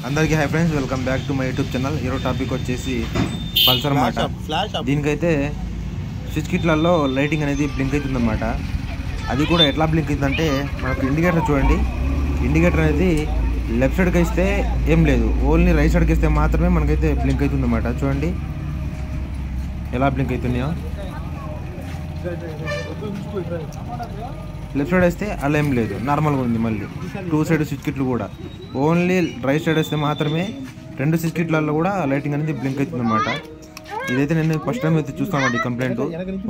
అందరికీ hi friends, welcome back to my YouTube channel. ఈరోజు topic వచ్చేసి పల్సర్ అన్నమాట. దీనికైతే స్విచ్ కిట్లలో లైటింగ్ అనేది బ్లింక్ అవుతుందన్నమాట. అది కూడా ఎట్లా బ్లింక్ అవుతుందంటే, మనకు ఇండికేటర్ చూడండి, ఇండికేటర్ అనేది లెఫ్ట్ సైడ్కి ఇస్తే ఏం లేదు, ఓన్లీ రైట్ సైడ్కి ఇస్తే మాత్రమే మనకైతే బ్లింక్ అవుతుందన్నమాట. చూడండి ఎలా బ్లింక్ అవుతున్నాయో. లెఫ్ట్ సైడ్ వేస్తే అలా ఏం లేదు, నార్మల్గా ఉంది. మళ్ళీ టూ సైడ్ స్విచ్ కిట్లు కూడా ఓన్లీ రైట్ సైడ్ వేస్తే మాత్రమే రెండు స్విచ్ కిట్లలో కూడా లైటింగ్ అనేది బ్లింక్ అవుతుంది అనమాట. ఇదైతే నేను ఫస్ట్ టైం అయితే చూస్తాను ఈ కంప్లైంట్.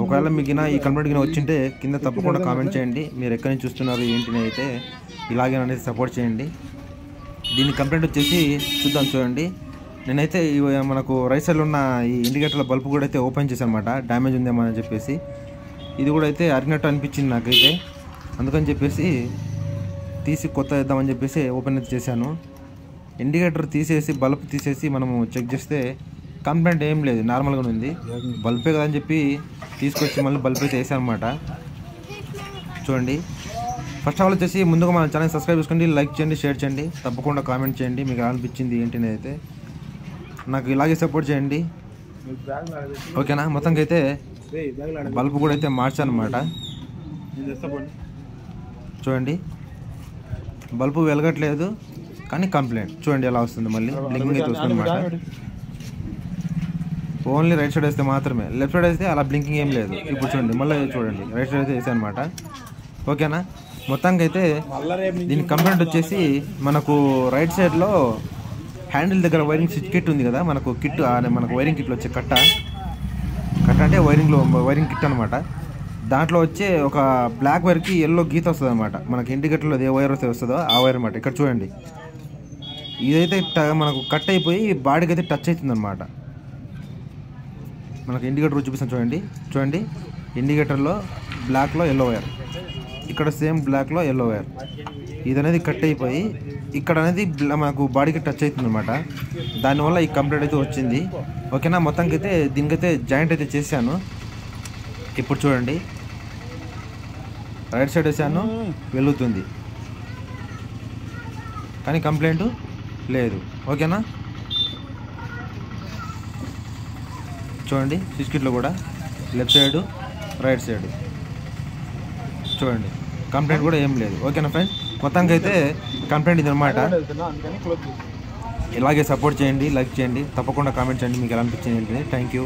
ఒకవేళ మీకు ఈ కంప్లైంట్ కింద వచ్చింటే కింద తప్పకుండా కామెంట్ చేయండి, మీరు ఎక్కడి నుంచి చూస్తున్నారు ఏంటి అయితే ఇలాగే అనేది సపోర్ట్ చేయండి. దీని కంప్లైంట్ వచ్చేసి చూద్దాం. చూడండి, నేనైతే మనకు రైట్ సైడ్లో ఉన్న ఈ ఇండికేటర్ల బల్బ్ కూడా అయితే ఓపెన్ చేశాను అనమాట, డ్యామేజ్ ఉందేమో అని చెప్పేసి. ఇది కూడా అయితే అరిగినట్టు అనిపించింది నాకైతే, అందుకని చెప్పేసి తీసి కొత్త వేద్దామని చెప్పేసి ఓపెన్ అయితే చేశాను. ఇండికేటర్ తీసేసి బల్బ్ తీసేసి మనము చెక్ చేస్తే కంప్లైంట్ ఏం లేదు, నార్మల్గానే ఉంది. బల్బే కదా అని చెప్పి తీసుకొచ్చి మళ్ళీ బల్బ్ అయితే వేసాను అనమాట. చూడండి, ఫస్ట్ ఆఫ్ ఆల్ వచ్చేసి ముందుగా మన ఛానల్ సబ్స్క్రైబ్ చేసుకోండి, లైక్ చేయండి, షేర్ చేయండి, తప్పకుండా కామెంట్ చేయండి మీకు ఎలా అనిపించింది ఏంటి అయితే. నాకు ఇలాగే సపోర్ట్ చేయండి, ఓకేనా. మొత్తంకి అయితే బల్బ్ కూడా అయితే మార్చాను అనమాట. చూడండి, బల్బు వెలగట్లేదు కానీ కంప్లైంట్ చూడండి ఎలా వస్తుంది, మళ్ళీ బ్లింకింగ్ అయితే వస్తుంది అనమాట. ఓన్లీ రైట్ సైడ్ వేస్తే మాత్రమే, లెఫ్ట్ సైడ్ వేస్తే అలా బ్లింకింగ్ ఏం లేదు. ఇప్పుడు చూడండి, మళ్ళీ చూడండి రైట్ సైడ్ అయితే వేసాను అనమాట, ఓకేనా. మొత్తానికి అయితే దీని కంప్లైంట్ వచ్చేసి మనకు రైట్ సైడ్లో హ్యాండిల్ దగ్గర వైరింగ్ స్విచ్ కిట్ ఉంది కదా, మనకు కిట్, మనకు వైరింగ్ కిట్లో వచ్చే కట్ట అంటే వైరింగ్ కిట్ అనమాట. దాంట్లో వచ్చే ఒక బ్లాక్ వైర్కి ఎల్లో గీత వస్తుంది అనమాట. మనకి ఇండికేటర్లో ఏ వైర్ అయితే వస్తుందో ఆ వైర్ అనమాట. ఇక్కడ చూడండి, ఇదైతే మనకు కట్ అయిపోయి బాడీకి అయితే టచ్ అవుతుంది అనమాట. మనకు ఇండికేటర్ చూపిస్తాను చూడండి, ఇండికేటర్లో బ్లాక్లో ఎల్లో వైర్, ఇక్కడ సేమ్ బ్లాక్లో ఎల్లో వైర్, ఇది అనేది కట్ అయిపోయి ఇక్కడ అనేది మనకు బాడీకి టచ్ అవుతుంది అనమాట. దానివల్ల ఈ కంప్లైంట్ అయితే వచ్చింది, ఓకేనా. మొత్తానికి అయితే దీనికైతే జాయింట్ అయితే చేశాను. ఇప్పుడు చూడండి, రైట్ సైడ్ వేసాను, వెలుగుతుంది కానీ కంప్లైంట్ లేదు, ఓకేనా. చూడండి, స్విచ్ కిట్లో కూడా లెఫ్ట్ సైడు రైట్ సైడు చూడండి, కంప్లైంట్ కూడా ఏం లేదు, ఓకేనా ఫ్రెండ్స్. మొత్తానికి అయితే కంప్లైంట్ ఇది అనమాట. ఇలాగే సపోర్ట్ చేయండి, లైక్ చేయండి, తప్పకుండా కామెంట్ చేయండి మీకు ఎలా అనిపించింది. Thank you.